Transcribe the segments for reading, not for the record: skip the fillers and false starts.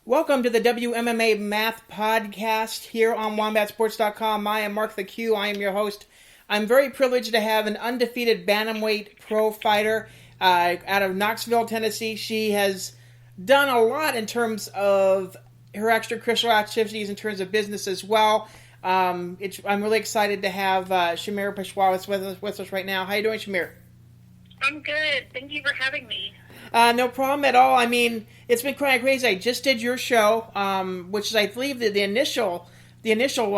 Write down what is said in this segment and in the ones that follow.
Welcome to the WMMA Math Podcast here on WombatSports.com. I am Mark the Q. I am your host. I'm very privileged to have an undefeated bantamweight pro fighter out of Knoxville, Tennessee. She has done a lot in terms of her extracurricular activities, in terms of business as well. I'm really excited to have Shamir Peshewa with us right now. How are you doing, Shamir? I'm good. Thank you for having me. No problem at all. I mean, it's been quite crazy. I just did your show, which is, I believe, the initial episode,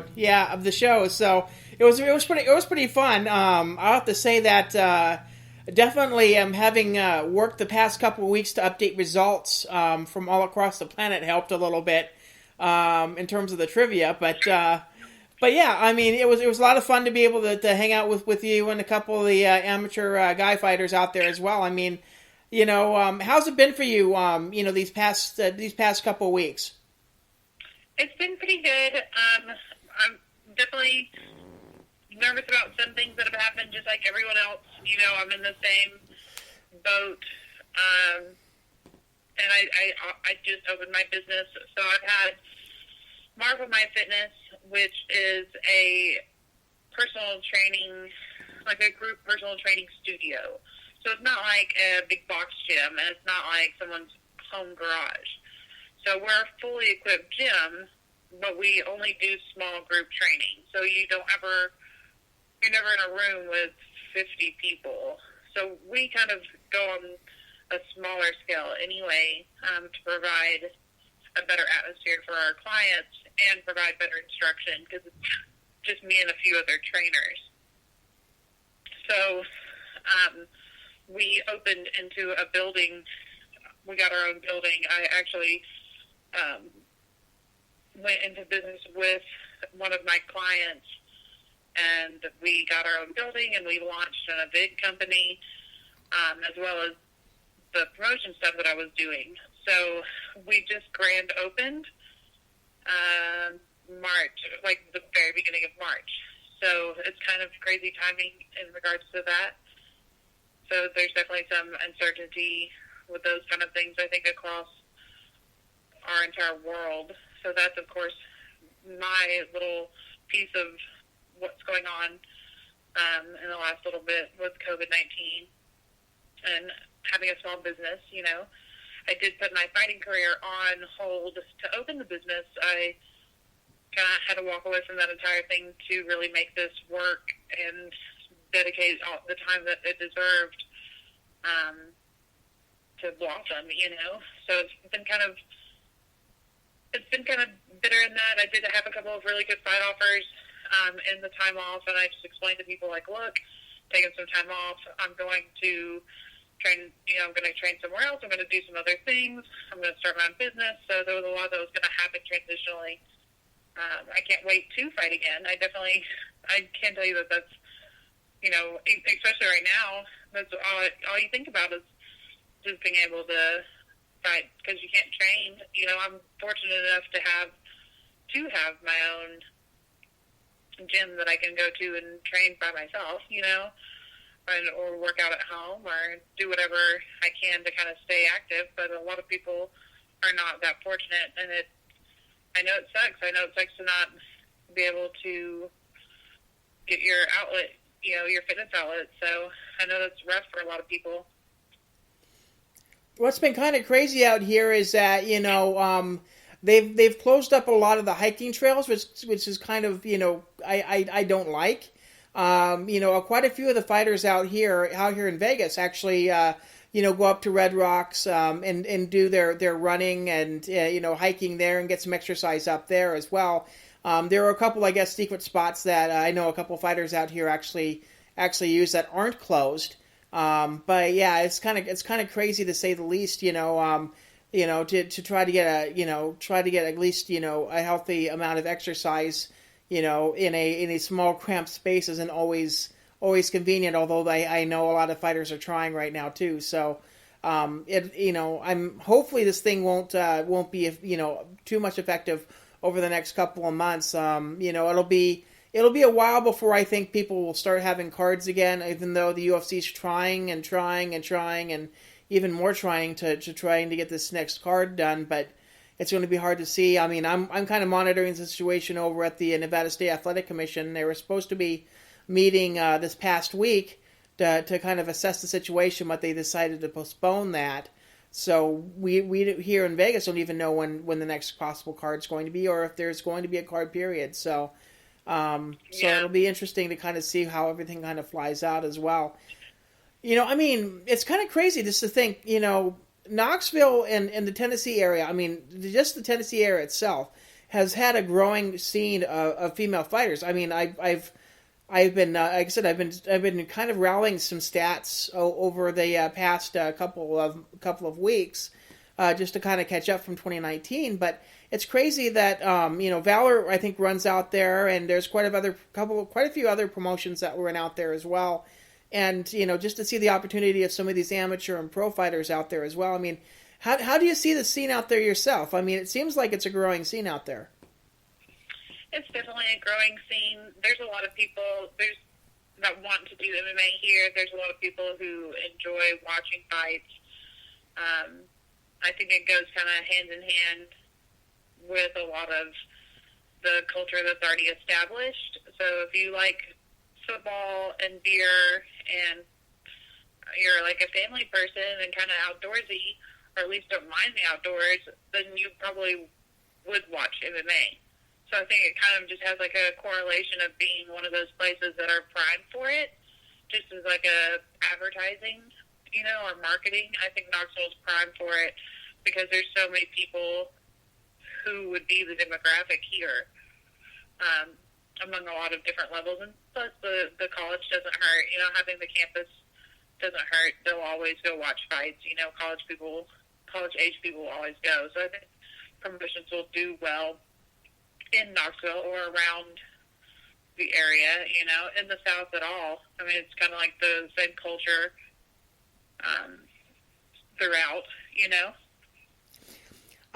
of the show. So it was pretty fun. I'll have to say that definitely having worked the past couple of weeks to update results from all across the planet helped a little bit in terms of the trivia, But yeah, I mean, it was a lot of fun to be able to hang out with you and a couple of the amateur guy fighters out there as well. I mean, how's it been for you? These past couple of weeks. It's been pretty good. I'm definitely nervous about some things that have happened, just like everyone else. I'm in the same boat. And I just opened my business, so I've had Marvel My Fitness, which is a personal training, like a group personal training studio. So it's not like a big box gym, and it's not like someone's home garage. So we're a fully equipped gym, but we only do small group training. So you're never in a room with 50 people. So we kind of go on a smaller scale anyway, to provide a better atmosphere for our clients and provide better instruction, because it's just me and a few other trainers. So we opened into a building. We got our own building. I actually went into business with one of my clients, and we got our own building, and we launched in a big company, as well as the promotion stuff that I was doing. So we just grand opened March, like the very beginning of March. So it's kind of crazy timing in regards to that. So there's definitely some uncertainty with those kind of things, I think, across our entire world. So that's, of course, my little piece of what's going on in the last little bit with COVID-19 and having a small business, I did put my fighting career on hold to open the business. I kind of had to walk away from that entire thing to really make this work and dedicate all the time that it deserved to blossom, So it's been kind of bitter in that. I did have a couple of really good fight offers in the time off, and I just explained to people, like, look, taking some time off, I'm going to train, I'm going to train somewhere else. I'm going to do some other things. I'm going to start my own business. So there was a lot that was going to happen transitionally. I can't wait to fight again. I can't tell you that's, especially right now, that's all you think about is just being able to fight, because you can't train. I'm fortunate enough to have my own gym that I can go to and train by myself, or work out at home, or do whatever I can to kind of stay active. But a lot of people are not that fortunate, and I know it sucks. I know it sucks to not be able to get your outlet, your fitness outlet. So I know that's rough for a lot of people. What's been kind of crazy out here is that they've closed up a lot of the hiking trails, which is kind of I don't like. Quite a few of the fighters out here in Vegas actually, go up to Red Rocks and do their running and hiking there and get some exercise up there as well. There are a couple, I guess, secret spots that I know a couple fighters out here actually use that aren't closed. But yeah, it's kind of crazy to say the least. To try to get at least a healthy amount of exercise. In a small cramped space isn't always convenient. Although I know a lot of fighters are trying right now too. So, I'm hopefully this thing won't be too much effective over the next couple of months. It'll be a while before I think people will start having cards again. Even though the UFC's trying and even more trying to get this next card done, but it's going to be hard to see. I mean, I'm kind of monitoring the situation over at the Nevada State Athletic Commission. They were supposed to be meeting this past week to kind of assess the situation, but they decided to postpone that. So we here in Vegas don't even know when the next possible card is going to be, or if there's going to be a card period. So it'll be interesting to kind of see how everything kind of flies out as well. I mean, it's kind of crazy just to think, Knoxville and the Tennessee area. I mean, just the Tennessee area itself has had a growing scene of female fighters. I mean, I've been, like I said, I've been kind of rallying some stats over the past couple of weeks, just to kind of catch up from 2019. But it's crazy that Valor, I think, runs out there, and there's quite a few other promotions that were out there as well. And just to see the opportunity of some of these amateur and pro fighters out there as well. I mean, how do you see the scene out there yourself? I mean, it seems like it's a growing scene out there. It's definitely a growing scene. There's a lot of people that want to do MMA here. There's a lot of people who enjoy watching fights. I think it goes kind of hand in hand with a lot of the culture that's already established. So if you like football and beer and you're like a family person and kind of outdoorsy, or at least don't mind the outdoors, then you probably would watch MMA. So I think it kind of just has like a correlation of being one of those places that are primed for it, just as like a advertising, or marketing. I think Knoxville's primed for it because there's so many people who would be the demographic here, among a lot of different levels. And plus the college doesn't hurt, having the campus doesn't hurt. They'll always go watch fights, college age people will always go. So I think promotions will do well in Knoxville or around the area, in the South at all. I mean, it's kind of like the same culture throughout,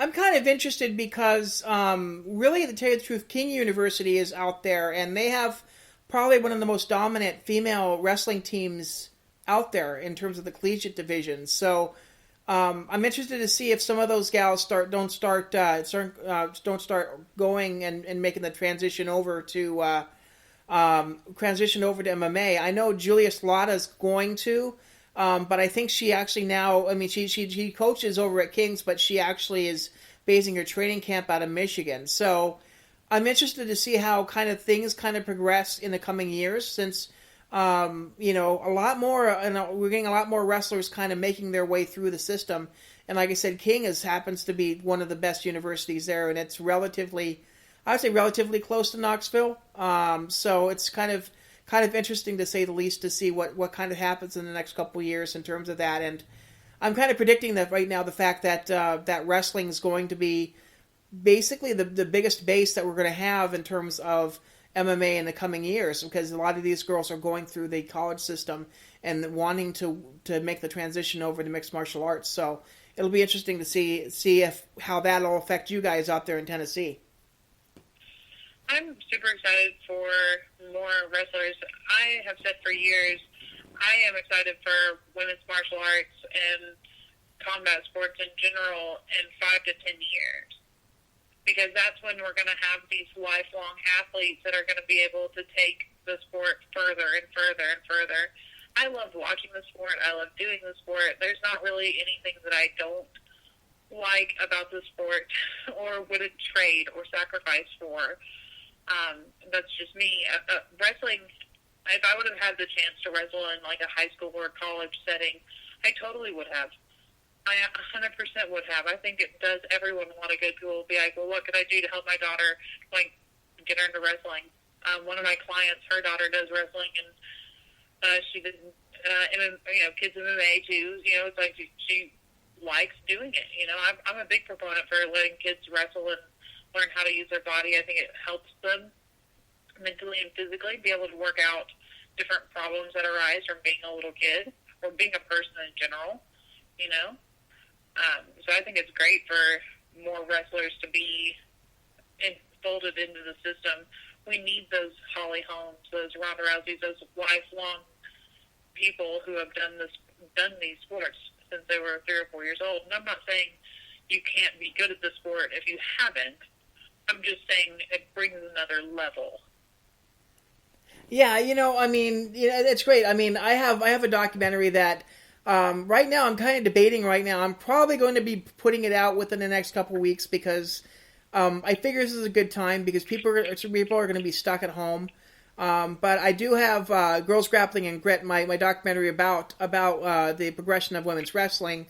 I'm kind of interested because, really, to tell you the truth, King University is out there, and they have probably one of the most dominant female wrestling teams out there in terms of the collegiate division. So I'm interested to see if some of those gals don't start going and making the transition over to MMA. I know Julia Slaughter's going to, but I think she actually now. I mean, she coaches over at King's, but she actually is basing her training camp out of Michigan. So I'm interested to see how kind of things kind of progress in the coming years, since a lot more, and we're getting a lot more wrestlers kind of making their way through the system. And like I said, King happens to be one of the best universities there, and it's relatively close to Knoxville. So it's kind of interesting, to say the least, to see what kind of happens in the next couple of years in terms of that. And I'm kind of predicting that right now, the fact that that wrestling is going to be basically the biggest base that we're going to have in terms of MMA in the coming years, because a lot of these girls are going through the college system and wanting to make the transition over to mixed martial arts. So it'll be interesting to see how that'll affect you guys out there in Tennessee. I'm super excited for more wrestlers. I have said for years, I am excited for women's martial arts and combat sports in general in 5 to 10 years. Because that's when we're going to have these lifelong athletes that are going to be able to take the sport further and further and further. I love watching the sport. I love doing the sport. There's not really anything that I don't like about the sport or wouldn't trade or sacrifice for. That's just me. Wrestling, if I would have had the chance to wrestle in like a high school or college setting, I totally would have. I 100% would have. I think it does everyone a lot of good. People will be like, well, what could I do to help my daughter, like, get her into wrestling? One of my clients, her daughter does wrestling, and she did, kids MMA too. It's like she likes doing it. I'm a big proponent for letting kids wrestle and learn how to use their body. I think it helps them mentally and physically be able to work out different problems that arise from being a little kid or being a person in general, So I think it's great for more wrestlers to be folded into the system. We need those Holly Holmes, those Ronda Rouseys, those lifelong people who have done these sports since they were 3 or 4 years old. And I'm not saying you can't be good at the sport if you haven't. I'm just saying it brings another level. Yeah, I mean, it's great. I mean, I have a documentary that right now I'm kind of debating right now. I'm probably going to be putting it out within the next couple of weeks because I figure this is a good time because people are going to be stuck at home. But I do have Girls Grappling and Grit, my documentary about the progression of women's wrestling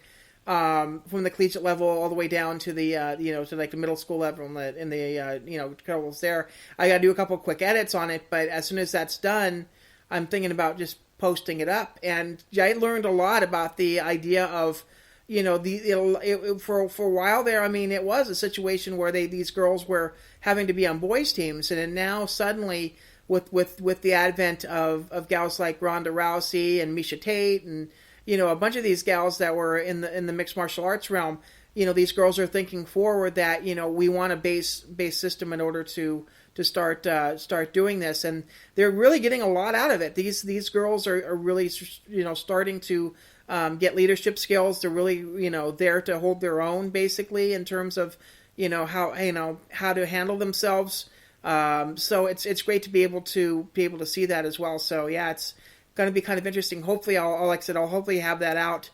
from the collegiate level all the way down to the to like the middle school level in the levels there. I got to do a couple of quick edits on it, but as soon as that's done, I'm thinking about just posting it up. And I learned a lot about the idea of for a while there. I mean, it was a situation where these girls were having to be on boys teams, and then now suddenly with the advent of gals like Ronda Rousey and Misha Tate and a bunch of these gals that were in the mixed martial arts realm, these girls are thinking forward that we want a base system in order to start doing this, and they're really getting a lot out of it. These girls are really starting to get leadership skills. They're really there to hold their own basically in terms of how to handle themselves. So it's great to be able to see that as well. So yeah, it's going to be kind of interesting. Hopefully, I'll hopefully have that out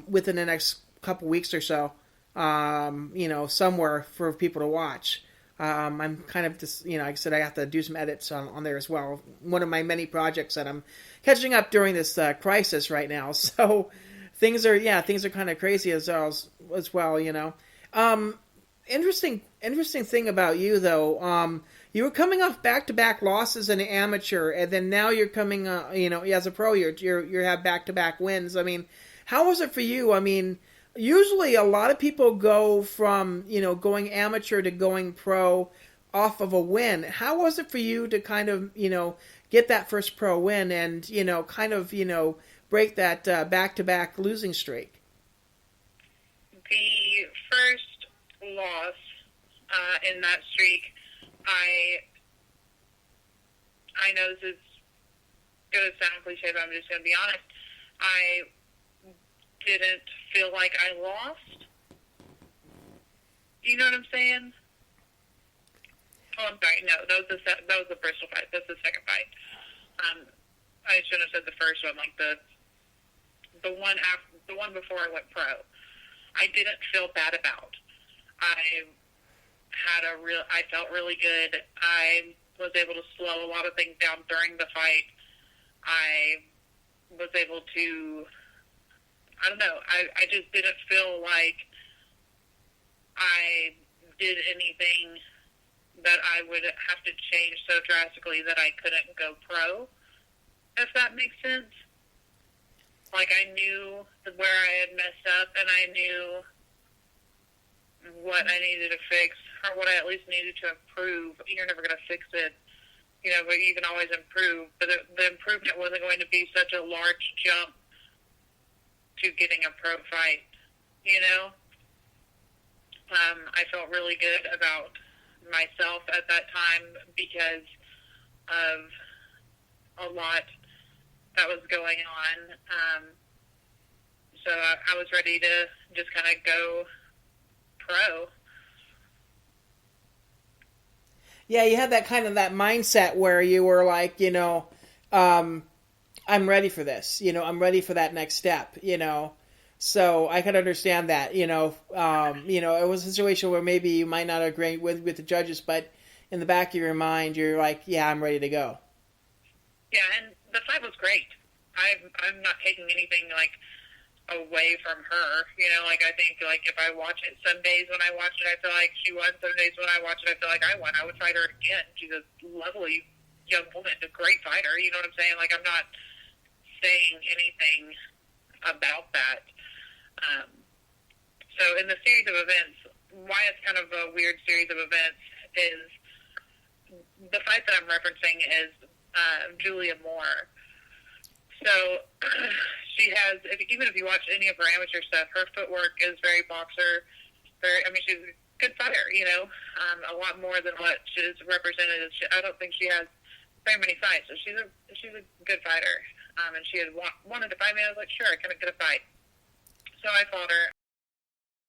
within the next couple weeks or so. Somewhere for people to watch. I'm kind of just like I said, I have to do some edits on there as well. One of my many projects that I'm catching up during this crisis right now. So things are kind of crazy as well. Interesting thing about you though. You were coming off back-to-back losses in amateur, and then now you're coming, as a pro, you have back-to-back wins. I mean, how was it for you? I mean, usually a lot of people go from going amateur to going pro off of a win. How was it for you to kind of get that first pro win and kind of break that back-to-back losing streak? The first loss in that streak, I know this is going to sound cliche, but I'm just going to be honest. I didn't feel like I lost. You know what I'm saying? Oh, I'm sorry. No, that was the Bristol fight. That's the second fight. I shouldn't have said the first one. Like the one before I went pro. I didn't feel bad about. I felt really good. I was able to slow a lot of things down during the fight. I was able to, I don't know, I just didn't feel like I did anything that I would have to change so drastically that I couldn't go pro, if that makes sense. Like, I knew where I had messed up, and I knew what I needed to fix, or what I at least needed to improve. You're never going to fix it, but you can always improve. But the improvement wasn't going to be such a large jump to getting a pro fight, I felt really good about myself at that time because of a lot that was going on. So I was ready to just kind of go pro. Yeah, you had that kind of that mindset where you were like, I'm ready for this. I'm ready for that next step. So I can understand that. It was a situation where maybe you might not agree with the judges, but in the back of your mind, you're like, yeah, I'm ready to go. Yeah, and the fight was great. I'm not taking anything away from her. I think if I watch it, some days when I watch it, I feel like she won. Some days when I watch it, I feel like I won. I would fight her again. She's a lovely young woman, a great fighter. You know what I'm saying? I'm not saying anything about that. So in the series of events, why it's kind of a weird series of events is the fight that I'm referencing is Julianne Moore. So she has, even if you watch any of her amateur stuff, her footwork is very boxer. She's a good fighter, a lot more than what she's represented. I don't think she has very many fights, so she's a good fighter. And she had wanted to fight me. I was like, sure, I can get a fight. So I fought her.